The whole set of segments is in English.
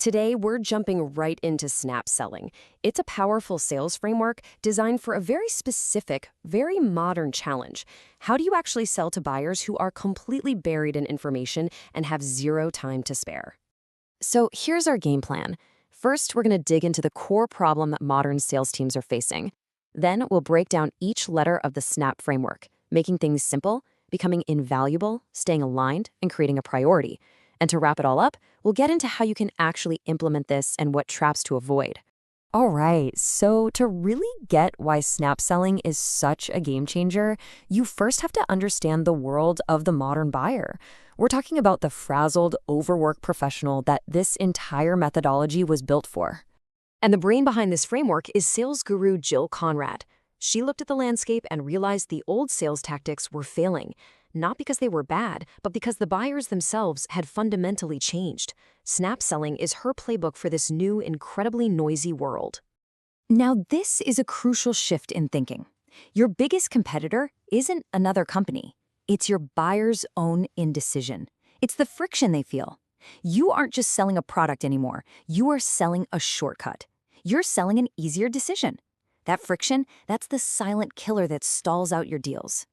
Today, we're jumping right into S.N.A.P selling. It's a powerful sales framework designed for a very specific, very modern challenge. How do you actually sell to buyers who are completely buried in information and have zero time to spare? So here's our game plan. First, we're going to dig into the core problem that modern sales teams are facing. Then we'll break down each letter of the S.N.A.P framework, making things simple, becoming invaluable, staying aligned, and creating a priority. And to wrap it all up, we'll get into how you can actually implement this and what traps to avoid. All right, so to really get why S.N.A.P selling is such a game changer, you first have to understand the world of the modern buyer. We're talking about the frazzled, overworked professional that this entire methodology was built for. And the brain behind this framework is sales guru Jill Konrath. She looked at the landscape and realized the old sales tactics were failing. Not because they were bad, but because the buyers themselves had fundamentally changed. S.N.A.P selling is her playbook for this new, incredibly noisy world. Now, this is a crucial shift in thinking. Your biggest competitor isn't another company. It's your buyer's own indecision. It's the friction they feel. You aren't just selling a product anymore. You are selling a shortcut. You're selling an easier decision. That friction, that's the silent killer that stalls out your deals.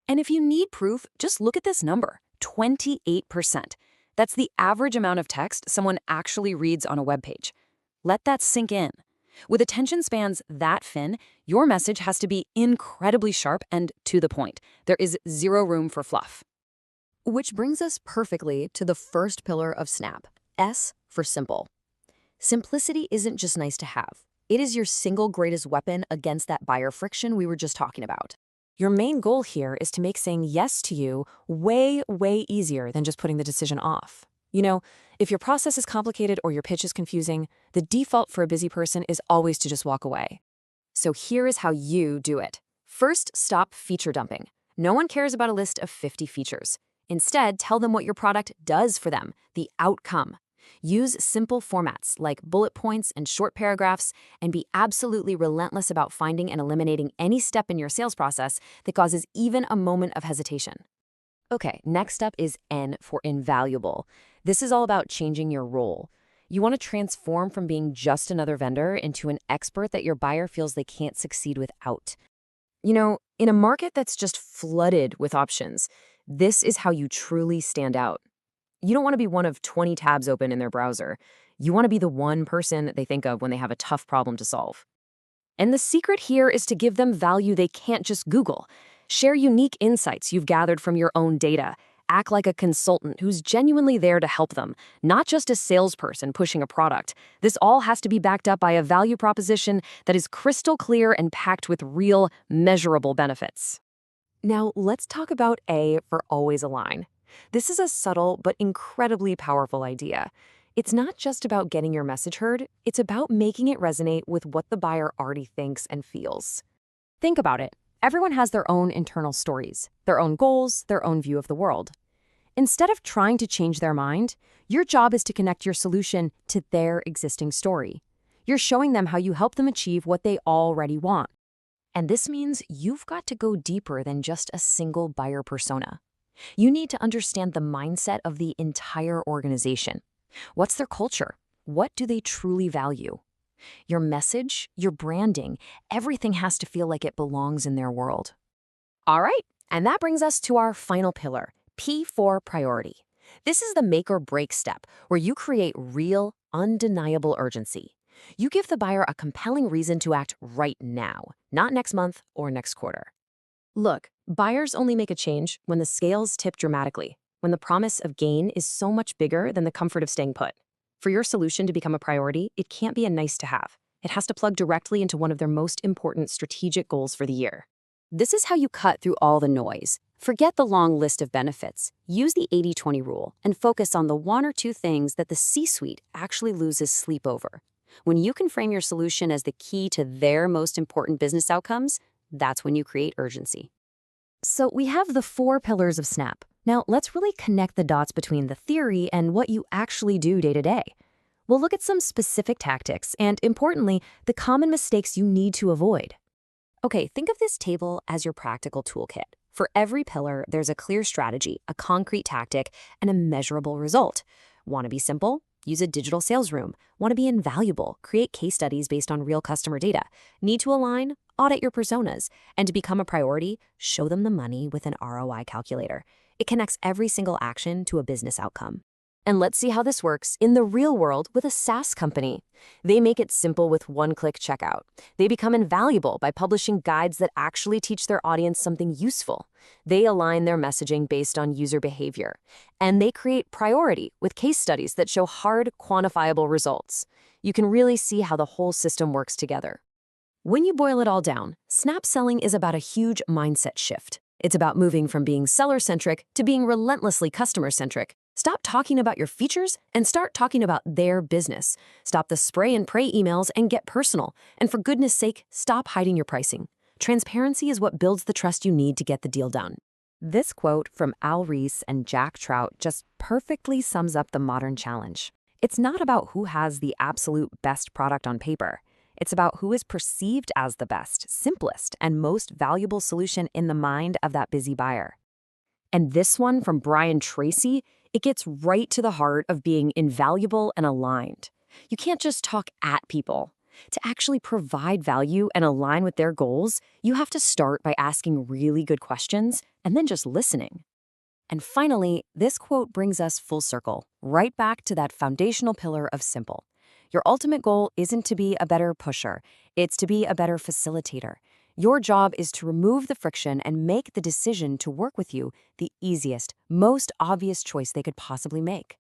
And if you need proof, just look at this number, 28%. That's the average amount of text someone actually reads on a web page. Let that sink in. With attention spans that thin, your message has to be incredibly sharp and to the point. There is zero room for fluff. Which brings us perfectly to the first pillar of S.N.A.P, S for simple. Simplicity isn't just nice to have. It is your single greatest weapon against that buyer friction we were just talking about. Your main goal here is to make saying yes to you way, way easier than just putting the decision off. You know, if your process is complicated or your pitch is confusing, the default for a busy person is always to just walk away. So here is how you do it. First, stop feature dumping. No one cares about a list of 50 features. Instead, tell them what your product does for them, the outcome. Use simple formats like bullet points and short paragraphs, and be absolutely relentless about finding and eliminating any step in your sales process that causes even a moment of hesitation. Okay, next up is N for invaluable. This is all about changing your role. You want to transform from being just another vendor into an expert that your buyer feels they can't succeed without. You know, in a market that's just flooded with options, this is how you truly stand out. You don't want to be one of 20 tabs open in their browser. You want to be the one person they think of when they have a tough problem to solve. And the secret here is to give them value they can't just Google. Share unique insights you've gathered from your own data. Act like a consultant who's genuinely there to help them, not just a salesperson pushing a product. This all has to be backed up by a value proposition that is crystal clear and packed with real, measurable benefits. Now, let's talk about A for always align. This is a subtle but incredibly powerful idea. It's not just about getting your message heard, it's about making it resonate with what the buyer already thinks and feels. Think about it. Everyone has their own internal stories, their own goals, their own view of the world. Instead of trying to change their mind, your job is to connect your solution to their existing story. You're showing them how you help them achieve what they already want. And this means you've got to go deeper than just a single buyer persona. You need to understand the mindset of the entire organization. What's their culture? What do they truly value? Your message, your branding, everything has to feel like it belongs in their world. All right, and that brings us to our final pillar, P for priority. This is the make or break step where you create real, undeniable urgency. You give the buyer a compelling reason to act right now, not next month or next quarter. Look, buyers only make a change when the scales tip dramatically, when the promise of gain is so much bigger than the comfort of staying put. For your solution to become a priority, it can't be a nice to have. It has to plug directly into one of their most important strategic goals for the year. This is how you cut through all the noise. Forget the long list of benefits. Use the 80-20 rule and focus on the one or two things that the C-suite actually loses sleep over. When you can frame your solution as the key to their most important business outcomes, that's when you create urgency. So we have the 4 pillars of S.N.A.P. Now let's really connect the dots between the theory and what you actually do day to day. We'll look at some specific tactics and, importantly, the common mistakes you need to avoid. Okay, think of this table as your practical toolkit. For every pillar, there's a clear strategy, a concrete tactic, and a measurable result. Want to be simple? Use a digital sales room. Want to be invaluable? Create case studies based on real customer data. Need to align? Audit your personas. And to become a priority, show them the money with an ROI calculator. It connects every single action to a business outcome. And let's see how this works in the real world with a SaaS company. They make it simple with one-click checkout. They become invaluable by publishing guides that actually teach their audience something useful. They align their messaging based on user behavior. And they create priority with case studies that show hard, quantifiable results. You can really see how the whole system works together. When you boil it all down, Snap selling is about a huge mindset shift. It's about moving from being seller-centric to being relentlessly customer-centric. Stop talking about your features and start talking about their business. Stop the spray and pray emails and get personal. And for goodness sake, stop hiding your pricing. Transparency is what builds the trust you need to get the deal done. This quote from Al Ries and Jack Trout just perfectly sums up the modern challenge. It's not about who has the absolute best product on paper. It's about who is perceived as the best, simplest, and most valuable solution in the mind of that busy buyer. And this one from Brian Tracy, it gets right to the heart of being invaluable and aligned. You can't just talk at people. To actually provide value and align with their goals, you have to start by asking really good questions and then just listening. And finally, this quote brings us full circle, right back to that foundational pillar of simple. Your ultimate goal isn't to be a better pusher, it's to be a better facilitator. Your job is to remove the friction and make the decision to work with you the easiest, most obvious choice they could possibly make.